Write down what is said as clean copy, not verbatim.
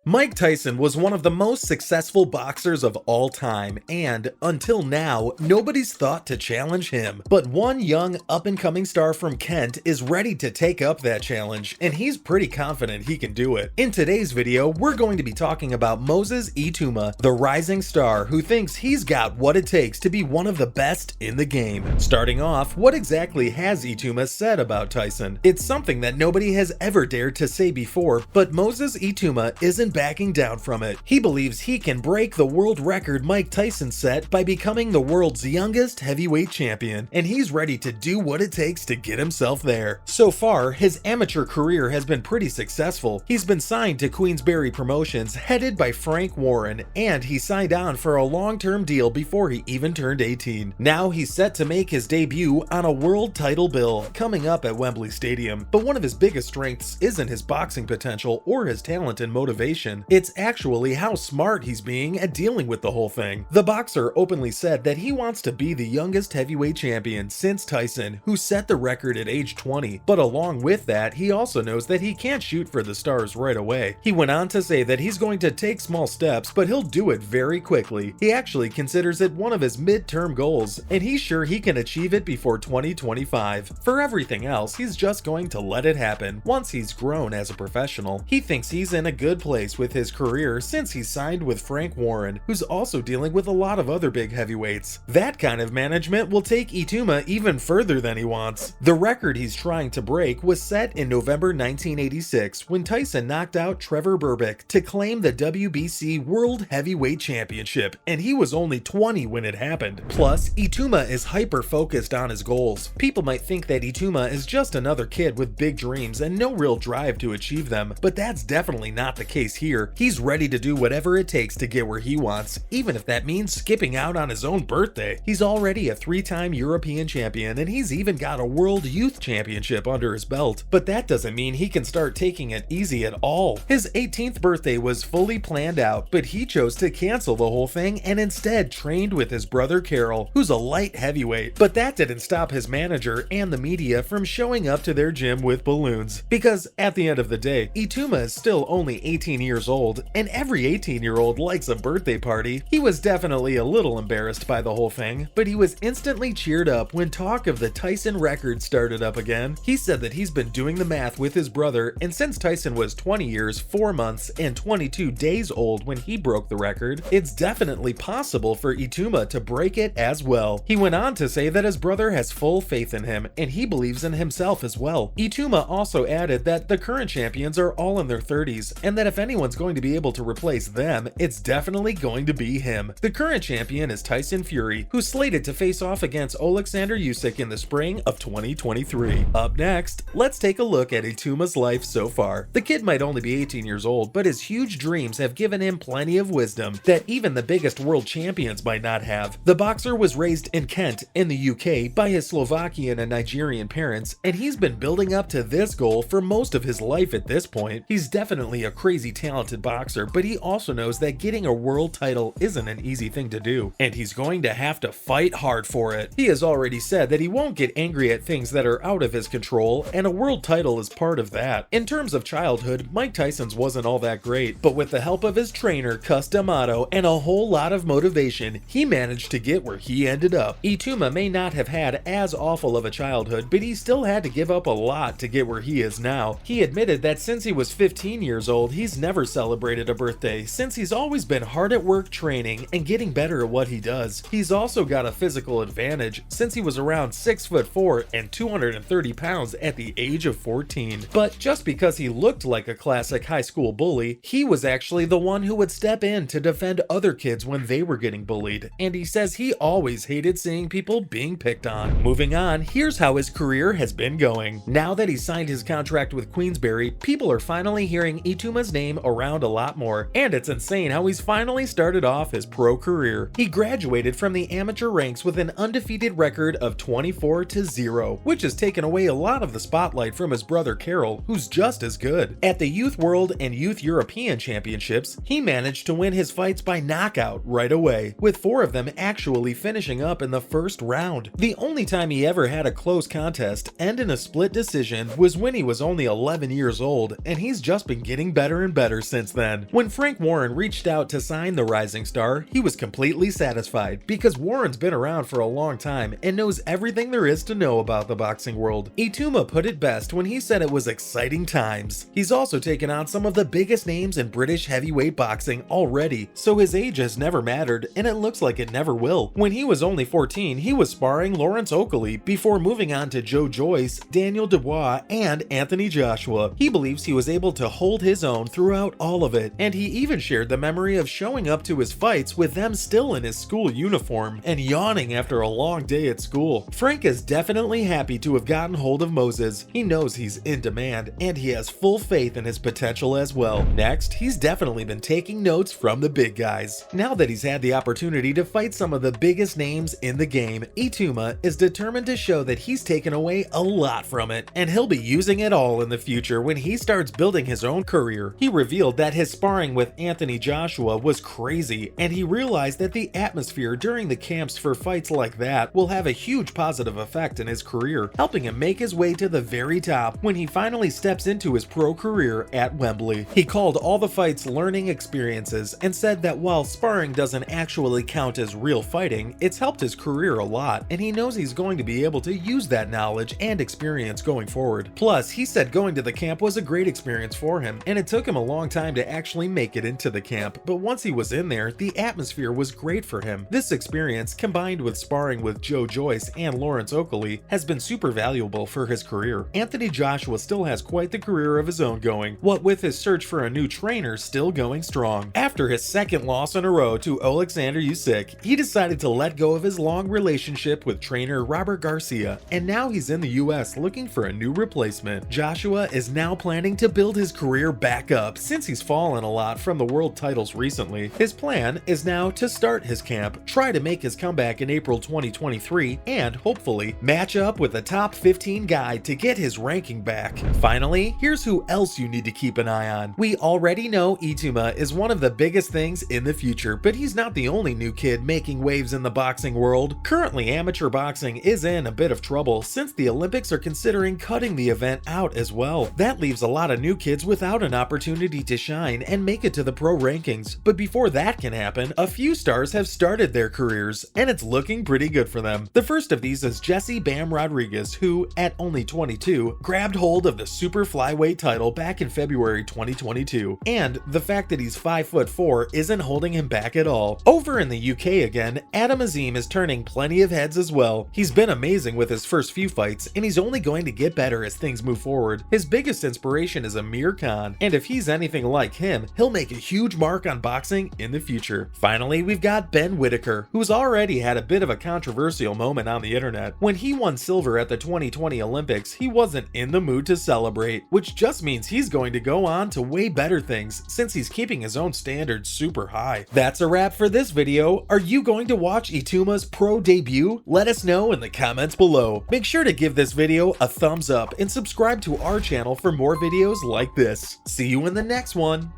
Mike Tyson was one of the most successful boxers of all time, and until now, nobody's thought to challenge him. But one young up-and-coming star from Kent is ready to take up that challenge, and he's pretty confident he can do it. In today's video, we're going to be talking about Moses Itauma, the rising star who thinks he's got what it takes to be one of the best in the game. Starting off, what exactly has Itauma said about Tyson? It's something that nobody has ever dared to say before, but Moses Itauma isn't backing down from it. He believes he can break the world record Mike Tyson set by becoming the world's youngest heavyweight champion, and he's ready to do what it takes to get himself there. So far, his amateur career has been pretty successful. He's been signed to Queensberry Promotions, headed by Frank Warren, and he signed on for a long-term deal before he even turned 18. Now he's set to make his debut on a world title bill coming up at Wembley Stadium. But one of his biggest strengths isn't his boxing potential or his talent and motivation. It's actually how smart he's being at dealing with the whole thing. The boxer openly said that he wants to be the youngest heavyweight champion since Tyson, who set the record at age 20. But along with that, he also knows that he can't shoot for the stars right away. He went on to say that he's going to take small steps, but he'll do it very quickly. He actually considers it one of his midterm goals, and he's sure he can achieve it before 2025. For everything else, he's just going to let it happen once he's grown as a professional. He thinks he's in a good place with his career since he signed with Frank Warren, who's also dealing with a lot of other big heavyweights. That kind of management will take Itauma even further than he wants. The record he's trying to break was set in November 1986 when Tyson knocked out Trevor Berbick to claim the WBC World Heavyweight Championship, and he was only 20 when it happened. Plus, Itauma is hyper-focused on his goals. People might think that Itauma is just another kid with big dreams and no real drive to achieve them, but that's definitely not the case here. He's ready to do whatever it takes to get where he wants, even if that means skipping out on his own birthday. He's already a 3-time European champion, and he's even got a World Youth Championship under his belt. But that doesn't mean he can start taking it easy at all. His 18th birthday was fully planned out, but he chose to cancel the whole thing and instead trained with his brother Carol, who's a light heavyweight. But that didn't stop his manager and the media from showing up to their gym with balloons. Because at the end of the day, Itauma is still only 18 years old, and every 18-year-old likes a birthday party. He was definitely a little embarrassed by the whole thing, but he was instantly cheered up when talk of the Tyson record started up again. He said that he's been doing the math with his brother, and since Tyson was 20 years, 4 months, and 22 days old when he broke the record, it's definitely possible for Itauma to break it as well. He went on to say that his brother has full faith in him, and he believes in himself as well. Itauma also added that the current champions are all in their 30s, and that if anyone's going to be able to replace them, it's definitely going to be him. The current champion is Tyson Fury, who's slated to face off against Alexander Usyk in the spring of 2023. Up next, let's take a look at Itauma's life so far. The kid might only be 18 years old, but his huge dreams have given him plenty of wisdom that even the biggest world champions might not have. The boxer was raised in Kent, in the UK, by his Slovakian and Nigerian parents, and he's been building up to this goal for most of his life at this point. He's definitely a crazy talented boxer, but he also knows that getting a world title isn't an easy thing to do, and he's going to have to fight hard for it. He has already said that he won't get angry at things that are out of his control, and a world title is part of that. In terms of childhood, Mike Tyson's wasn't all that great, but with the help of his trainer, Cus D'Amato, and a whole lot of motivation, he managed to get where he ended up. Itauma may not have had as awful of a childhood, but he still had to give up a lot to get where he is now. He admitted that since he was 15 years old, he's never celebrated a birthday, since he's always been hard at work training and getting better at what he does. He's also got a physical advantage, since he was around 6'4" and 230 pounds at the age of 14. But just because he looked like a classic high school bully, he was actually the one who would step in to defend other kids when they were getting bullied, and he says he always hated seeing people being picked on. Moving on, here's how his career has been going. Now that he's signed his contract with Queensberry, people are finally hearing Itauma's name around a lot more, and it's insane how he's finally started off his pro career. He graduated from the amateur ranks with an undefeated record of 24-0, which has taken away a lot of the spotlight from his brother Carol, who's just as good. At the Youth World and Youth European Championships, he managed to win his fights by knockout right away, with 4 of them actually finishing up in the first round. The only time he ever had a close contest end in a split decision was when he was only 11 years old, and he's just been getting better and better better since then. When Frank Warren reached out to sign the rising star, he was completely satisfied because Warren's been around for a long time and knows everything there is to know about the boxing world. Itauma put it best when he said it was exciting times. He's also taken on some of the biggest names in British heavyweight boxing already, so his age has never mattered and it looks like it never will. When he was only 14, he was sparring Lawrence Oakley before moving on to Joe Joyce, Daniel Dubois, and Anthony Joshua. He believes he was able to hold his own throughout all of it, and he even shared the memory of showing up to his fights with them still in his school uniform and yawning after a long day at school. Frank is definitely happy to have gotten hold of Moses. He knows he's in demand, and he has full faith in his potential as well. Next, he's definitely been taking notes from the big guys. Now that he's had the opportunity to fight some of the biggest names in the game, Itauma is determined to show that he's taken away a lot from it, and he'll be using it all in the future when he starts building his own career. He revealed that his sparring with Anthony Joshua was crazy, and he realized that the atmosphere during the camps for fights like that will have a huge positive effect in his career, helping him make his way to the very top when he finally steps into his pro career at Wembley. He called all the fights learning experiences and said that while sparring doesn't actually count as real fighting, it's helped his career a lot, and he knows he's going to be able to use that knowledge and experience going forward. Plus, he said going to the camp was a great experience for him, and it took him a long time to actually make it into the camp, but once he was in there, the atmosphere was great for him. This experience, combined with sparring with Joe Joyce and Lawrence Oakley, has been super valuable for his career. Anthony Joshua still has quite the career of his own going, what with his search for a new trainer still going strong. After his second loss in a row to Alexander Usyk, he decided to let go of his long relationship with trainer Robert Garcia, and now he's in the US looking for a new replacement. Joshua is now planning to build his career back up since he's fallen a lot from the world titles recently. His plan is now to start his camp, try to make his comeback in April 2023, and hopefully match up with a top 15 guy to get his ranking back. Finally, here's who else you need to keep an eye on. We already know Itauma is one of the biggest things in the future, but he's not the only new kid making waves in the boxing world. Currently, amateur boxing is in a bit of trouble since the Olympics are considering cutting the event out as well. That leaves a lot of new kids without an opportunity to shine and make it to the pro rankings. But before that can happen, a few stars have started their careers, and it's looking pretty good for them. The first of these is Jesse Bam Rodriguez, who, at only 22, grabbed hold of the super flyweight title back in February 2022. And the fact that he's 5'4" isn't holding him back at all. Over in the UK again, Adam Azim is turning plenty of heads as well. He's been amazing with his first few fights, and he's only going to get better as things move forward. His biggest inspiration is Amir Khan, and if he's anything like him, he'll make a huge mark on boxing in the future. Finally, we've got Ben Whitaker, who's already had a bit of a controversial moment on the internet. When he won silver at the 2020 Olympics, he wasn't in the mood to celebrate, which just means he's going to go on to way better things since he's keeping his own standards super high. That's a wrap for this video. Are you going to watch Itauma's pro debut? Let us know in the comments below. Make sure to give this video a thumbs up and subscribe to our channel for more videos like this. See you in the next one.